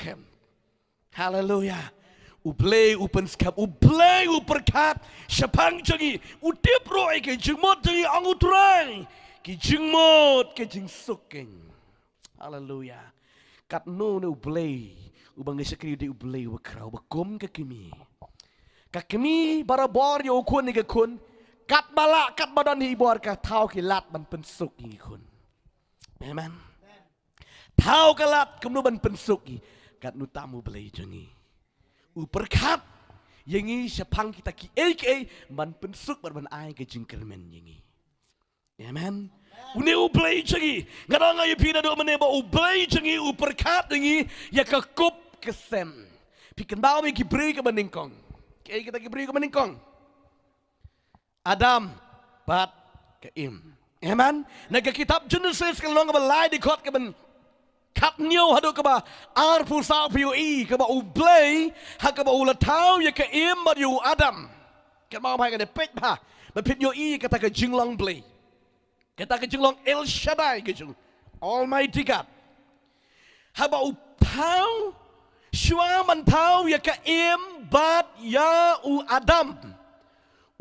scam. Haleluya. Ublay upen scam, ublay uperkat, syapang jangi, utip roy ke jengmot jangi angutrai, ke jengmot ke jengsukeng. Haleluya. Kat no ne ublay, ubang sekri di ublay ubakrau, bakom ke kimi. Kami barabor yo kun ni ke kun, kat balak kat badan hibor ka tau kilat ban pensuk ni kun. Amen. Tau kalat kemnu ban pensuk ni, kat nu tamu ublay jangi. Uperkat yangi syapang kita ki aka man pensuk ban ai ke jingkermen yangi. Amen. Uni ublay jangi. Ngadang ayo pina do meneba ublay jangi uperkat yangi ya ka kup kesem. Pikan bawa mi ki beri ke meningkong. Kaya kita ki beri ke meningkong. Adam bat Kaim. Amen. Naga kitab Genesis kalau ngaba lai di kot ke ben kat nyo hado ke ba arpu sa POE ke ba ublay ha ke ba ulatau ya Kaim ba yu Adam. Kat mau pai ke de pet ba. Ba pet yo i kata ke jinglong blay. Kata ke jinglong El Shaddai ke jing. Almighty God. Ha ba upau shua man tau ya Kaim bat ya u Adam.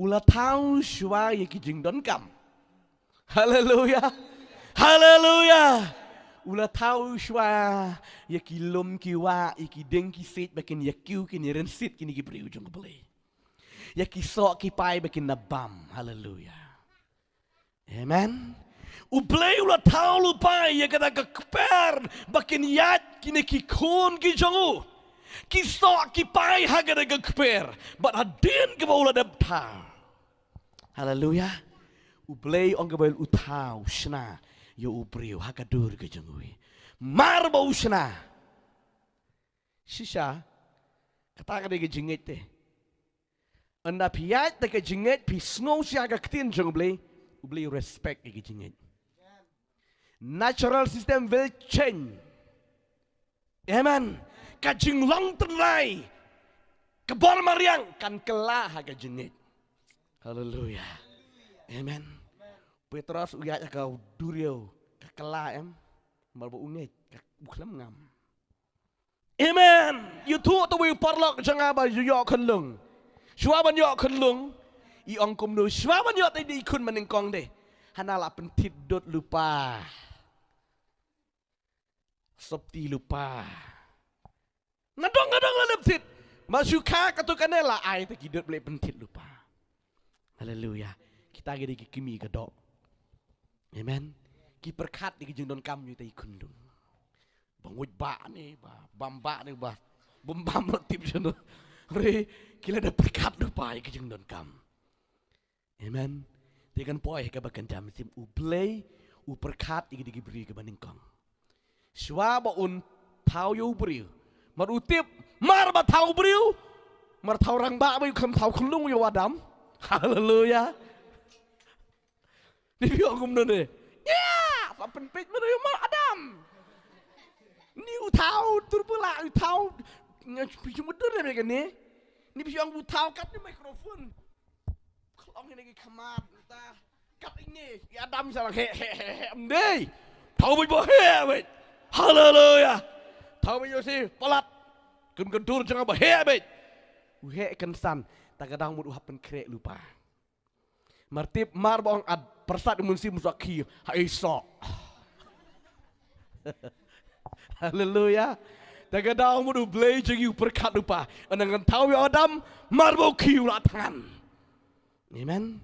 Ulatau shua ya ki jing don kam. Haleluya. Haleluya. Ula tahu shwa ya ki lom ki wa ki deng ki sit bakin ya kiu ki ni rensit ki ni ki beri ujung kebeli. Ya ki sok ki pai bakin nabam. Haleluya. Amen. Ublay ula tahu lupai ya kata keper bakin yat ki ni ki kun ki jongu. Ki sok ki pai ha kata keper. But hadin ke baula dap tahu. Haleluya. Ublay ong kebel utau shna. Yo ubriu hakadur ke jengui. Mar bau shna. Sisa katakan dia ke jengit te. Anda piat te ke jengit pi snow si aga ketin jeng ublay respect ke jengit. Natural system will change. Amen. Kajing long terai. Kebor mariang kan kelah haga jengit. Haleluya. Amen. Petrus uyat kau duriau kakela marbo unget buklam ngam. Amen. You tu tu we parlok jangan ba yo kenlung. Shua ban yo kenlung. I ongkum nu shua ban yo tadi ikun menengkong deh. Hanala pentit dot lupa. Sopti lupa. Ngadong leptit. Masuka katukanela ai tadi dot boleh pentit lupa. Haleluya. Kita gede kimi kedok. Amen. Ki perkat di jeng don kam yu tai kundung. Banguj ba ni ba bamba ni ba bambam tip jono. Re kila ada perkat do pai ke jeng don kam. Amen. Tekan poi ka bakan jam sim ublay u perkat di beri ke baningkong. Shwa ba un tau yu beri. Mar utip mar ba tau beri. Mar tau rang ba ba yu kam tau kundung yu Adam. Haleluya. Ni biar aku menurut ya, apa penpet menurut mal Adam. Ni utau terpula utau cuma dur ni kan ni. Ni biar aku utau kat ni mikrofon. Kalau ni lagi kamar, kat ini Adam salah ni. Tahu boleh bahaya, haleluya. Tahu boleh si pelat, kendur jangan bahaya, uhe kensan, tak kadang mudah penkrek lupa. Martip mar bong ad persat munsi musaki haisa. Haleluya. Tagadang mudu blay jegi perkat lupa. Anangan tahu ya Adam mar bau kiu la tangan. Amen.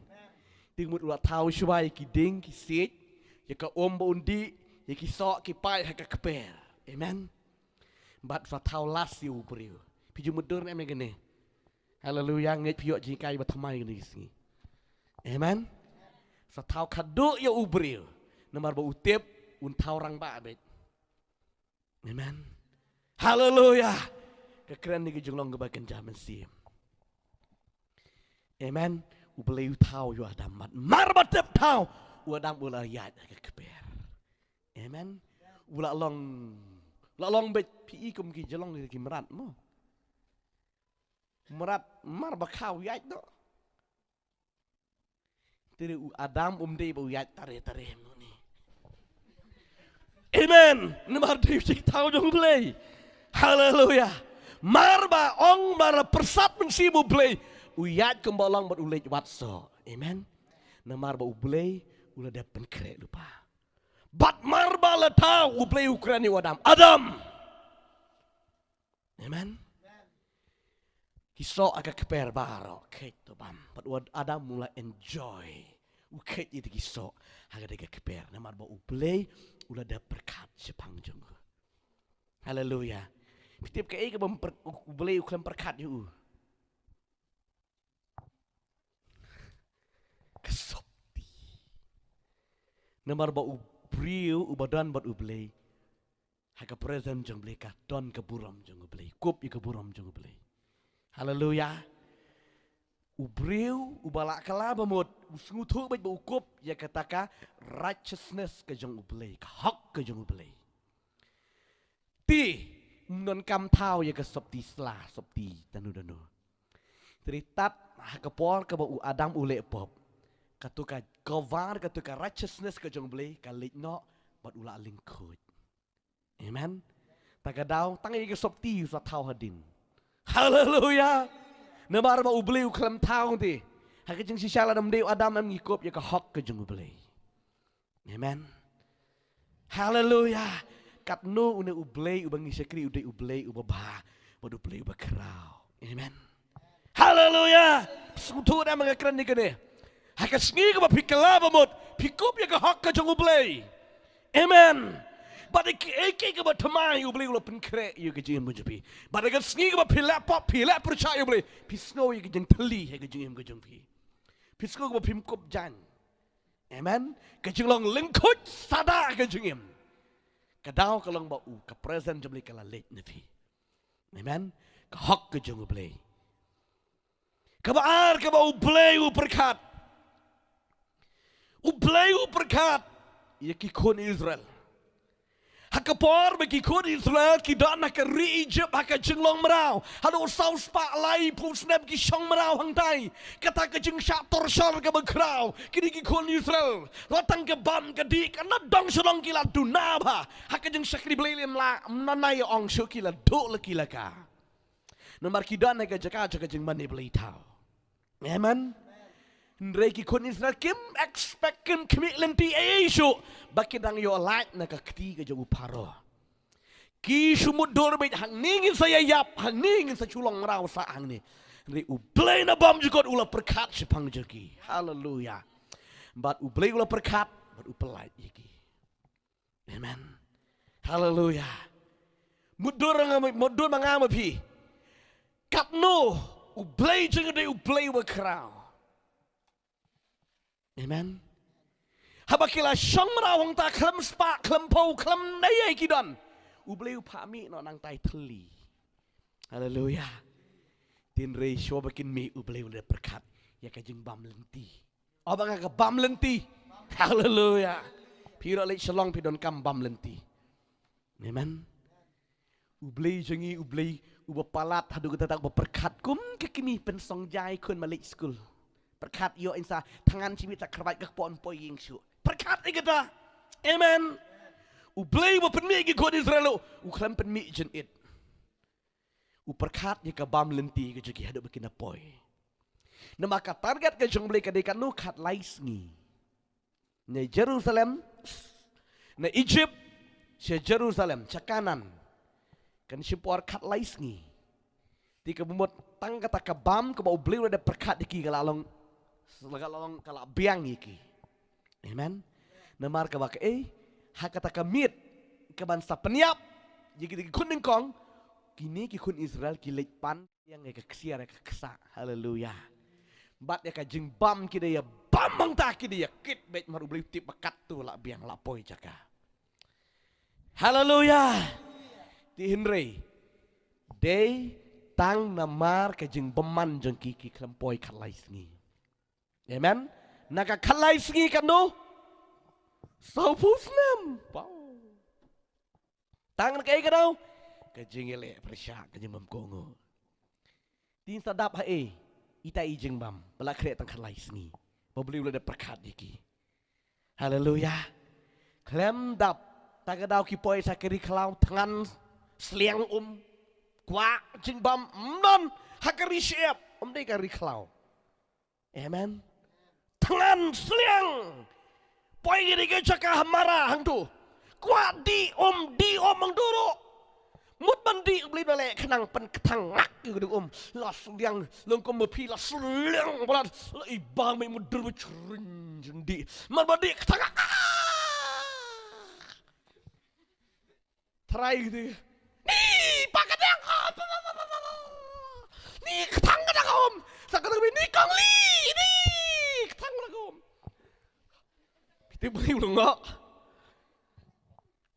Ting mudu la tahu syuai ki ding ki sit ya ka om ba undi ya ki sok ki pai ha ka keper. Amen. Bat fa tahu las yu beriu. Piju mudur em gene. Haleluya nget piok jikai ba thamai ni sini. Amen. Satau kado ya ubril. Namar ba utip untau rang ba abet. Amen. Haleluya. Kekeren ni jonglong kebakan zaman sim. Amen. Ublay utau yu Adam mat. Mar ba tep tau. U Adam ula yat ke keper. Amen. Ula long bet pi kum ki jelong ki merat mo. Merat mar ba kau yat do. Tiri Adam dei bau yat tare ni. Amen. Namar dei cik tahu jong play. Haleluya. Marba ong mara persat mensimu blay. Uyat kembalang bat ulej watso. Amen. Na marba ublay ula depan kre lupa. Bat marba lata ublay ukrani wadam. Adam. Amen. Kisah agak keper baro. Kait to bam. Bat wad Adam mula enjoy. Ukait itu kisah agak keper. Na marba ublay ula dap berkat sepanjang. Haleluya. Setiap kali kita boleh uklam berkat you. Kesopti. Nomor bau beriu ubadan bat ublay. Haka present jeng blay ka don keburam jeng ublay. Kup i keburam jeng ublay. Haleluya. Ubriu ubalak kala bamut usungutu baik bau kup ya kataka righteousness ke jeng ublay, ka hak ke jeng ublay. Ti non kam tau ya ke sopti slah sopti danu teritat hakapor ke bau Adam ule pop katuka kavar katuka righteousness ke jong blay kalik no bat ula lingkut. Amen. Tagadau tangi ke sopti sa tau hadin. Haleluya. Nabar ba ublay uklam tau ti hakajeng sisala dam deu Adam am ngikop ya ke hok ke jong blay. Amen. Haleluya. Katno une ublay ubang isakri uday ublay ubaba badu ublay ubakraw. Amen. Haleluya. Sutu na mga kran ni kani. Hakasngi ka ba pikala bamot pikup ya ka hak ka jong ublay. Amen. Badik eke ka ba tamay ublay ula penkre yu ka jing mujupi. Badik sngi ka ba pilap percaya ublay pisno yu ka jing tali ya ka jing ka jong pi. Pisno ka ba pimkup jan. Amen. Ka jing long lingkut sada ka jing Kadau kalang bau ka present jemli kala late nafi. Amen. Ka hak ke jong ublay. Ka baar ka bau ublay uperkat. Ublay uperkat. Ya kikun Israel. Hakapor bagi kikun Israel kidan haka ri Egypt haka jenglong merau. Hado saw spa lai pun snap ki syong merau hang tai. Kata ka jeng syak torsor ka bekrau. Kini kikun Israel. Latang ke bam ke di kana dong sedong kila dunaba. Haka jeng syakri belilim la nanay ong syukila do lekila ka. Nomor kidan haka jaka jaka jeng mani beli tau. Amen. Reiki kun Israel kim expect kim kemik lenti Yesu bakidang yo light na kakti ka jong uparo. Ki sumut dor bet hang ningin saya yap hang ningin sa chulong raw sa hang ni. Re ublay na bam jukot ula perkat sepang jeki. Haleluya. Bat ublay ula perkat bat upelait jeki. Amen. Haleluya. Mudur mangama pi. Katno ublay jeng de ublay wa kraw. Amen. Habakila syang merawang ta klem spa klem pau klem naya kidan. Ublay upami no nang tai teli. Haleluya. Tin rei syo bakin mi ublay udah berkat. Ya kajeng bam lenti. Abang ka bam lenti. Haleluya. Piro lek shalong pidon kam bam lenti. Amen. Ublay jengi ublay ubapalat hadu kita tak berkat kum kekimi pensong jai kun malik school. Berkat yo insa tangan cimit tak kerbat ke pon poi ying su. Berkat kita. Amen. Ublay wa penmi gi god Israel. Uklam penmi jen it. Berkat ye ka bam lenti ke jegi hadu bekina poi. Na maka target ke jong blay ka dekan nu kat laisngi. Na Jerusalem na Egypt si Jerusalem cakanan. Kan si por kat laisngi. Di ka bumot tang kata ka bam ka ba ublay ada berkat diki kalalong Lagalong kala biang iki. Amen. Namar ka baka hakata kamit ka bansa penyap. Jadi kuning kong kini ki kun Israel ki pan yang ka kesiar ka kesa. Haleluya. Bat ya ka jeng bam ki dia bam mang ta ki dia kit bet maru beli tip bakat tu la biang la poi jaka. Haleluya. Ti Henry. Day tang namar ka jeng beman jeng ki klempoi kalai sengi. Amen. Naga kalai sengi kan no. Saupusnem. Wow. Tangan kay kadaw. Kajingile presya kajing mamkongo. Tin sadap hae. Ita ijeng bam. Bala kre tang kalai sengi. Babli ulah da perkat diki. Haleluya. Klem dap. Tagadaw ki poy sa kiri kalaw tangan seliang kwa jing bam non hakari siap dei kari klau. Amen. Tangan seliang poi gini ke cakah marah hang tu. Kwa di hang dulu. Mut mandi beli balik kenang pen ketang ngak gitu langsung yang lengkom mepi langsung liang balat ibang mai mudur bercerin jendi man mandi ketang ngak try gitu nih pakai yang nih ketang ketang sakit tapi nih kang li nih ketang ketang kita beli belum ngak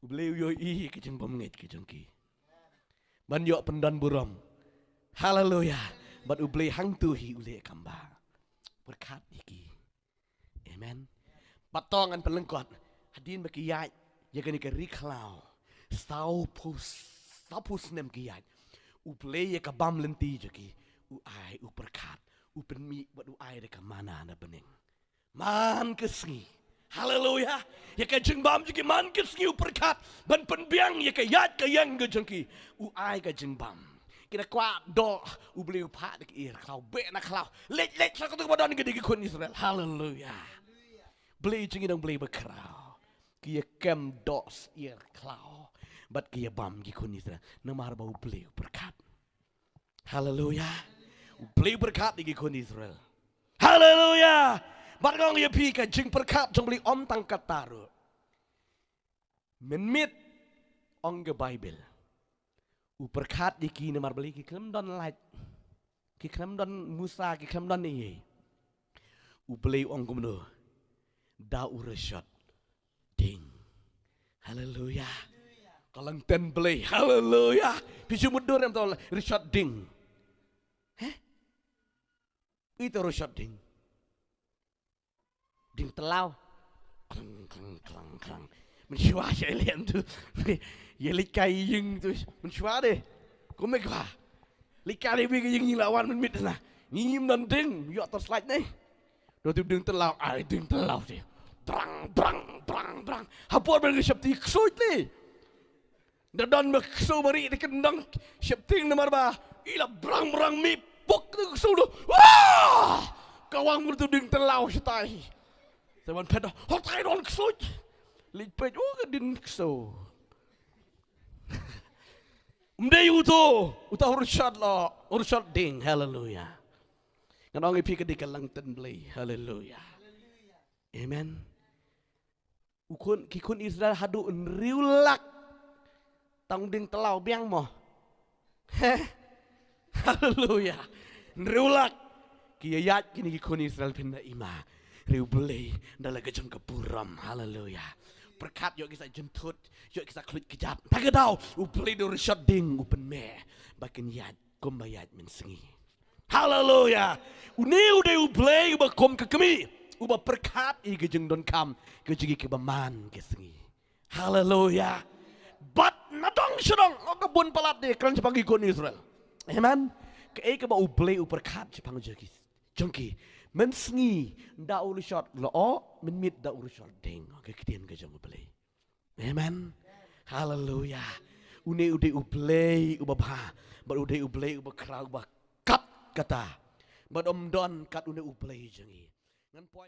beli yoi kejeng pemengit kejeng ki ban yok pendan buram. Haleluya. Bat ublei hang tuhi ule kamba. Berkat iki. Amen. Patongan pelengkot. Hadin baki yai. Yaga ni ke riklau. Saupus nem ki yai. Ublei ya ka bam lenti jaki. Uai berkat. Penmi bat uai de ka mana na bening. Man kesengi. Haleluya. Ya ka jeng bam jaki man kesengi berkat. Ban penbiang ya ka yat ka yang ke jengki. Uai ka jeng bam. Kita kuat do ubeli upat dik ir kau be na kau let sa kutu badan gede kun Israel. Haleluya. Beli jengi dong beli bekrau. Kia kem dos ir kau. Bat kia bam gi kun Israel. Namar bau beli berkat. Haleluya. Beli berkat di kun Israel. Haleluya. Bat gong ya pi ka jeng berkat jong beli tang kataru. Menmit ong ge Bible. Berkat di kini mar beli kiklem don light, kiklem don Musa, kiklem don ini. Beli ong kumno, da ureshot, ding, haleluya. Kalang ten beli, haleluya. Pisu mudur yang tahu reshot ding, itu reshot ding, ding telau, klang. Mensyuah saya lihat tu, ya likai yang tu, mensyuah deh, kau mekah, likai lebih yang lawan menmit lah, nyim dan ding, yuk atas slide ni, dua ding telau, ding telau sih, brang, hapur berge syapti ksuit ni, dan maksu mari dikendang syapti nomor bah, ila brang mi pok tu ksu tu, wah, kawang bertu ding telau setai, zaman pedah, hotai don ksuit. Lipet ka din so. Mday uta urshad ding, hallelujah. Kanong ipi ka di ka lang tenblay, hallelujah. Amen. Kikun Israel hadu riulak tang ding telau biang mo. Hallelujah. Riulak kiyayat kini kikun Israel pinda ima. Riu belay dalaga jang kapuram, hallelujah. Berkat yuk kita jentut, yuk kita klik kejap. Tak tahu, upli dur shading upen me, bakin yat kumbayat mensengi. Haleluya. Uni udah upli ubakom ke kami, ubah berkat ike jeng don kam, ke jegi ke baman ke sengi. Haleluya. Bat nadong sedong, o kebun palat deh, keren sepagi kon Israel. Amen. Ke ike ba upli uberkat sepang jegi, jengki. Mensengi da urushat lo menmit da urushat ding ke kitian ke jang ublay. Amen. Haleluya. Une ude ublay ubabha, but ude ublay ubakrau ubak kat kata. But don kat une ublay jangi. Ngan poi